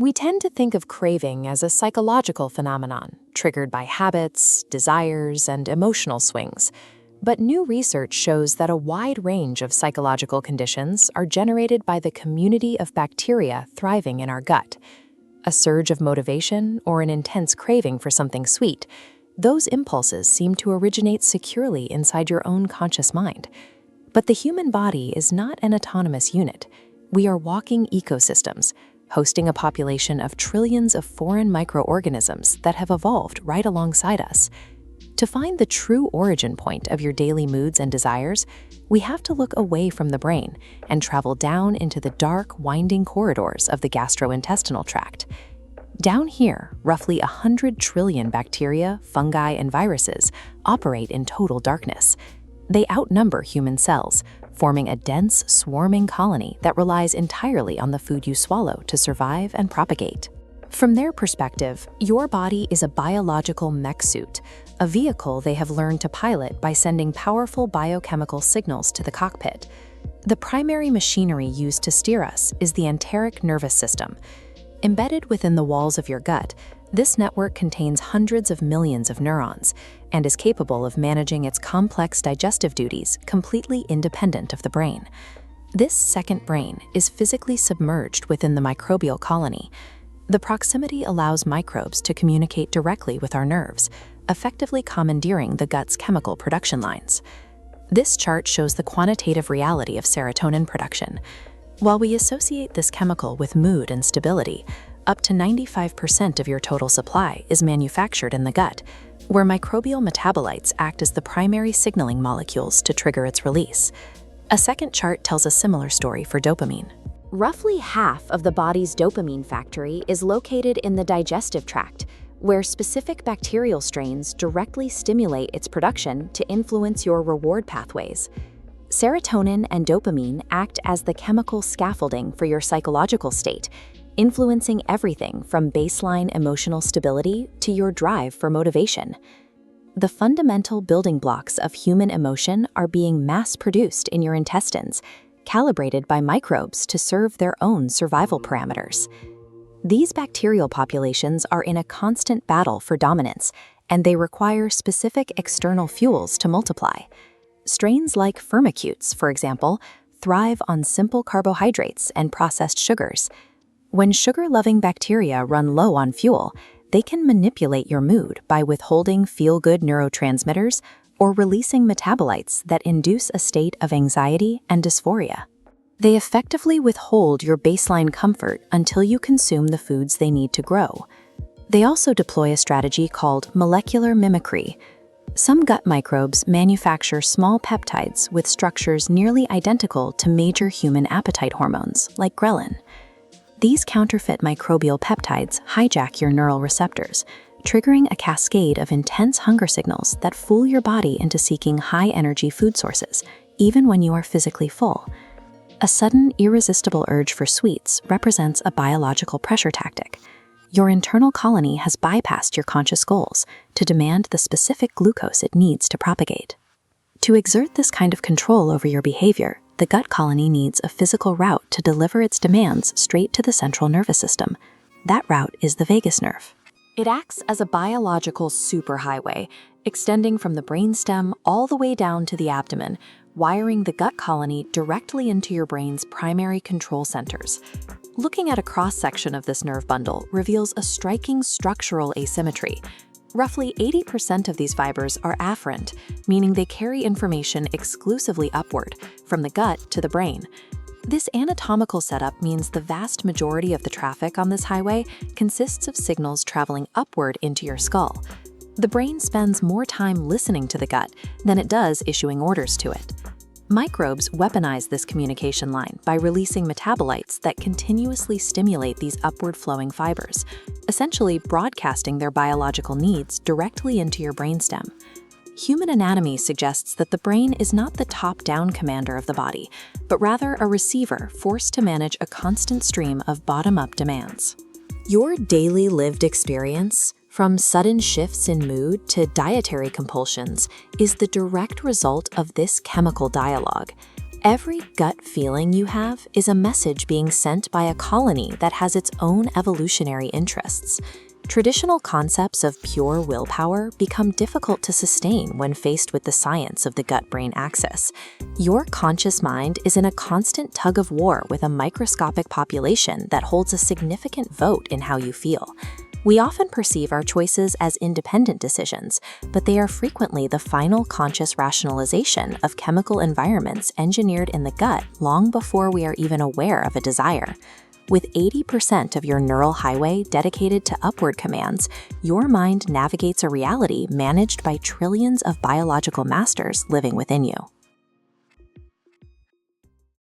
We tend to think of craving as a psychological phenomenon, triggered by habits, desires, and emotional swings. But new research shows that a wide range of psychological conditions are generated by the community of bacteria thriving in our gut. A surge of motivation or an intense craving for something sweet, those impulses seem to originate securely inside your own conscious mind. But the human body is not an autonomous unit. We are walking ecosystems, hosting a population of trillions of foreign microorganisms that have evolved right alongside us. To find the true origin point of your daily moods and desires, we have to look away from the brain and travel down into the dark, winding corridors of the gastrointestinal tract. Down here, roughly 100 trillion bacteria, fungi, and viruses operate in total darkness. They outnumber human cells, forming a dense, swarming colony that relies entirely on the food you swallow to survive and propagate. From their perspective, your body is a biological mech suit, a vehicle they have learned to pilot by sending powerful biochemical signals to the cockpit. The primary machinery used to steer us is the enteric nervous system. Embedded within the walls of your gut, this network contains hundreds of millions of neurons and is capable of managing its complex digestive duties completely independent of the brain. This second brain is physically submerged within the microbial colony. The proximity allows microbes to communicate directly with our nerves, effectively commandeering the gut's chemical production lines. This chart shows the quantitative reality of serotonin production. While we associate this chemical with mood and stability, up to 95% of your total supply is manufactured in the gut, where microbial metabolites act as the primary signaling molecules to trigger its release. A second chart tells a similar story for dopamine. Roughly half of the body's dopamine factory is located in the digestive tract, where specific bacterial strains directly stimulate its production to influence your reward pathways. Serotonin and dopamine act as the chemical scaffolding for your psychological state, influencing everything from baseline emotional stability to your drive for motivation. The fundamental building blocks of human emotion are being mass-produced in your intestines, calibrated by microbes to serve their own survival parameters. These bacterial populations are in a constant battle for dominance, and they require specific external fuels to multiply. Strains like firmicutes, for example, thrive on simple carbohydrates and processed sugars. When sugar-loving bacteria run low on fuel, they can manipulate your mood by withholding feel-good neurotransmitters or releasing metabolites that induce a state of anxiety and dysphoria. They effectively withhold your baseline comfort until you consume the foods they need to grow. They also deploy a strategy called molecular mimicry. Some gut microbes manufacture small peptides with structures nearly identical to major human appetite hormones, like ghrelin. These counterfeit microbial peptides hijack your neural receptors, triggering a cascade of intense hunger signals that fool your body into seeking high-energy food sources, even when you are physically full. A sudden, irresistible urge for sweets represents a biological pressure tactic. Your internal colony has bypassed your conscious goals to demand the specific glucose it needs to propagate. To exert this kind of control over your behavior, the gut colony needs a physical route to deliver its demands straight to the central nervous system. That route is the vagus nerve. It acts as a biological superhighway, extending from the brainstem all the way down to the abdomen, wiring the gut colony directly into your brain's primary control centers. Looking at a cross-section of this nerve bundle reveals a striking structural asymmetry. Roughly 80% of these fibers are afferent, meaning they carry information exclusively upward, from the gut to the brain. This anatomical setup means the vast majority of the traffic on this highway consists of signals traveling upward into your skull. The brain spends more time listening to the gut than it does issuing orders to it. Microbes weaponize this communication line by releasing metabolites that continuously stimulate these upward-flowing fibers, essentially broadcasting their biological needs directly into your brainstem. Human anatomy suggests that the brain is not the top-down commander of the body, but rather a receiver forced to manage a constant stream of bottom-up demands. Your daily lived experience, from sudden shifts in mood to dietary compulsions, is the direct result of this chemical dialogue. Every gut feeling you have is a message being sent by a colony that has its own evolutionary interests. Traditional concepts of pure willpower become difficult to sustain when faced with the science of the gut-brain axis. Your conscious mind is in a constant tug-of-war with a microscopic population that holds a significant vote in how you feel. We often perceive our choices as independent decisions, but they are frequently the final conscious rationalization of chemical environments engineered in the gut long before we are even aware of a desire. With 80% of your neural highway dedicated to upward commands, your mind navigates a reality managed by trillions of biological masters living within you.